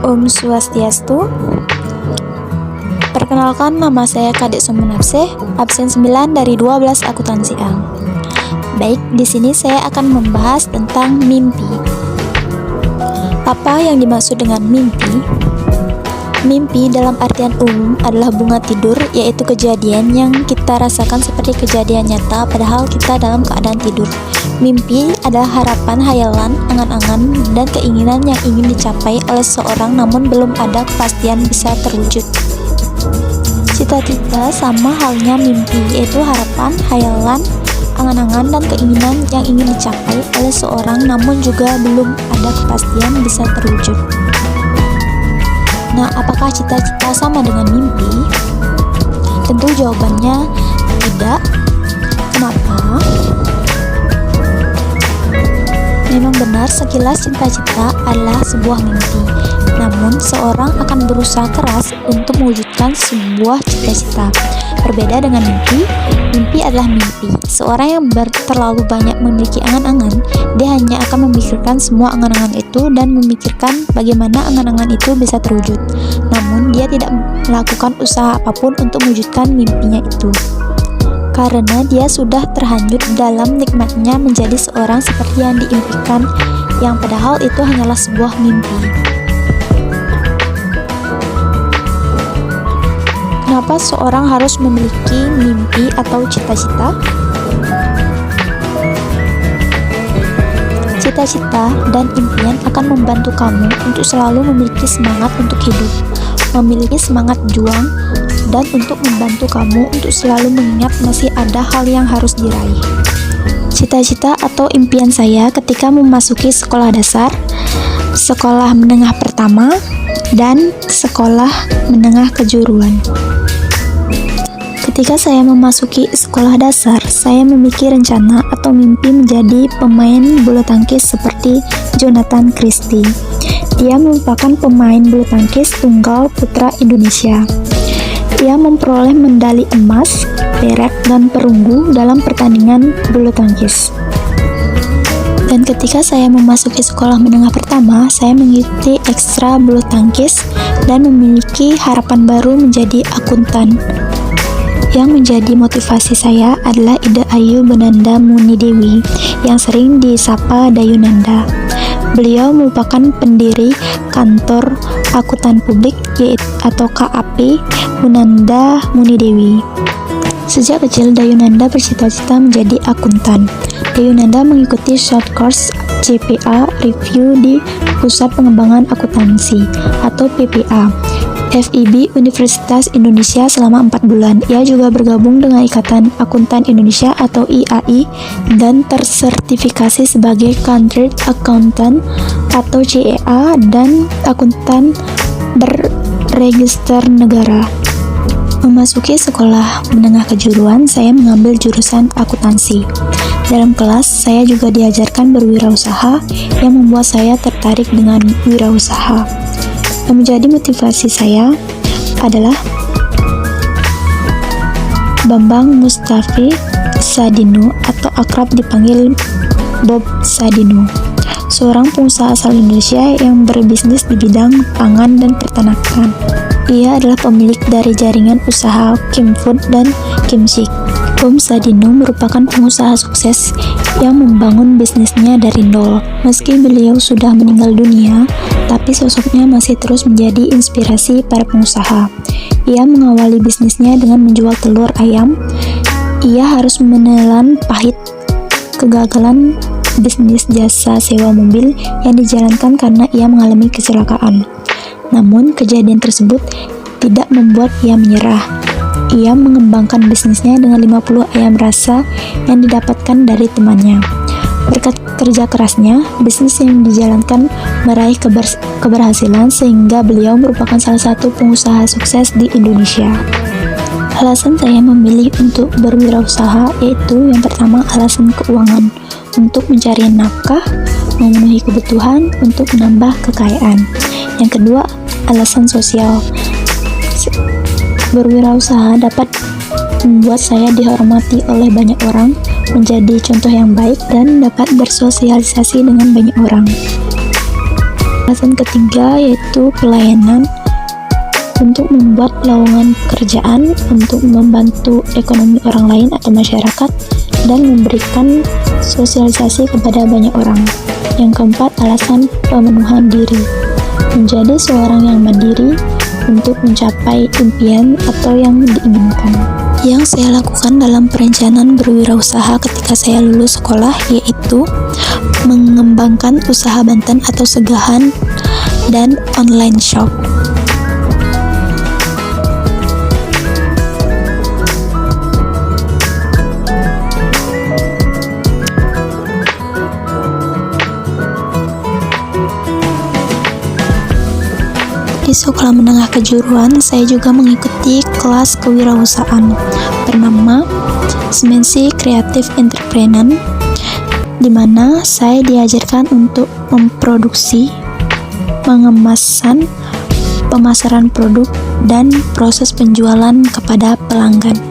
Om Swastiastu. Perkenalkan, nama saya Kadek Sumenapseh, absen 9 dari 12 akuntansi A. Baik, di sini saya akan membahas tentang mimpi. Apa yang dimaksud dengan mimpi? Mimpi dalam artian umum adalah bunga tidur, yaitu kejadian yang kita rasakan seperti kejadian nyata padahal kita dalam keadaan tidur. Mimpi adalah harapan, hayalan, angan-angan, dan keinginan yang ingin dicapai oleh seseorang namun belum ada kepastian bisa terwujud. Cita-cita sama halnya mimpi, yaitu harapan, hayalan, angan-angan, dan keinginan yang ingin dicapai oleh seseorang namun juga belum ada kepastian bisa terwujud. Nah, apakah cita-cita sama dengan mimpi? Tentu jawabannya tidak. Kenapa? Memang benar sekilas cita-cita adalah sebuah mimpi. Namun, seorang akan berusaha keras untuk mewujudkan sebuah cita-cita. Berbeda dengan mimpi, mimpi adalah mimpi. Seorang yang terlalu banyak memiliki angan-angan, dia hanya akan memikirkan semua angan-angan itu dan memikirkan bagaimana angan-angan itu bisa terwujud. Namun, dia tidak melakukan usaha apapun untuk mewujudkan mimpinya itu. Karena dia sudah terhanyut dalam nikmatnya menjadi seorang seperti yang diimpikan, yang padahal itu hanyalah sebuah mimpi. Kenapa seorang harus memiliki mimpi atau cita-cita? Cita-cita dan impian akan membantu kamu untuk selalu memiliki semangat untuk hidup, memiliki semangat juang, dan untuk membantu kamu untuk selalu mengingat masih ada hal yang harus diraih. Cita-cita atau impian saya ketika memasuki sekolah dasar, sekolah menengah pertama, dan sekolah menengah kejuruan. Ketika saya memasuki sekolah dasar, saya memiliki rencana atau mimpi menjadi pemain bulu tangkis seperti Jonathan Christie. Dia merupakan pemain bulu tangkis tunggal putra Indonesia. Ia memperoleh medali emas, perak, dan perunggu dalam pertandingan bulu tangkis. Dan ketika saya memasuki sekolah menengah pertama, saya mengikuti ekstra bulu tangkis dan memiliki harapan baru menjadi akuntan. Yang menjadi motivasi saya adalah Ida Ayu Benanda Munidewi yang sering disapa Dayunanda. Beliau merupakan pendiri kantor akuntan publik atau KAP Munanda Munidewi. Sejak kecil Dayunanda bercita-cita menjadi akuntan. Dayunanda mengikuti short course CPA Review di Pusat Pengembangan Akuntansi atau PPA FIB Universitas Indonesia selama 4 bulan. Ia juga bergabung dengan Ikatan Akuntan Indonesia atau IAI dan tersertifikasi sebagai Chartered Accountant atau CEA dan akuntan berregister negara. Memasuki sekolah menengah kejuruan, saya mengambil jurusan akuntansi. Dalam kelas, saya juga diajarkan berwirausaha yang membuat saya tertarik dengan wirausaha. Yang menjadi motivasi saya adalah Bambang Mustafi Sadino atau akrab dipanggil Bob Sadino, seorang pengusaha asal Indonesia yang berbisnis di bidang pangan dan peternakan. Ia adalah pemilik dari jaringan usaha Kim Food dan Kimchick. Bob Sadino merupakan pengusaha sukses yang membangun bisnisnya dari nol. Meski beliau sudah meninggal dunia, tapi sosoknya masih terus menjadi inspirasi para pengusaha. Ia mengawali bisnisnya dengan menjual telur ayam. Ia harus menelan pahit kegagalan bisnis jasa sewa mobil yang dijalankan karena ia mengalami kecelakaan. Namun, kejadian tersebut tidak membuat ia menyerah. Ia mengembangkan bisnisnya dengan 50 ayam rasa yang didapatkan dari temannya. Berkat kerja kerasnya, bisnis yang dijalankan meraih keberhasilan sehingga beliau merupakan salah satu pengusaha sukses di Indonesia. Alasan saya memilih untuk berwirausaha yaitu yang pertama alasan keuangan, untuk mencari nafkah, memenuhi kebutuhan, untuk menambah kekayaan. Yang kedua, alasan sosial. Berwirausaha dapat membuat saya dihormati oleh banyak orang, menjadi contoh yang baik, dan dapat bersosialisasi dengan banyak orang. Alasan ketiga yaitu pelayanan, untuk membuat lowongan pekerjaan, untuk membantu ekonomi orang lain atau masyarakat, dan memberikan sosialisasi kepada banyak orang. Yang keempat, alasan pemenuhan diri, menjadi seorang yang mandiri untuk mencapai impian atau yang diinginkan. Yang saya lakukan dalam perencanaan berwirausaha ketika saya lulus sekolah yaitu mengembangkan usaha Banten atau Segahan dan online shop. Di sekolah menengah kejuruan, saya juga mengikuti kelas kewirausahaan bernama Semensi Creative Entrepreneur, di mana saya diajarkan untuk memproduksi, pengemasan, pemasaran produk, dan proses penjualan kepada pelanggan.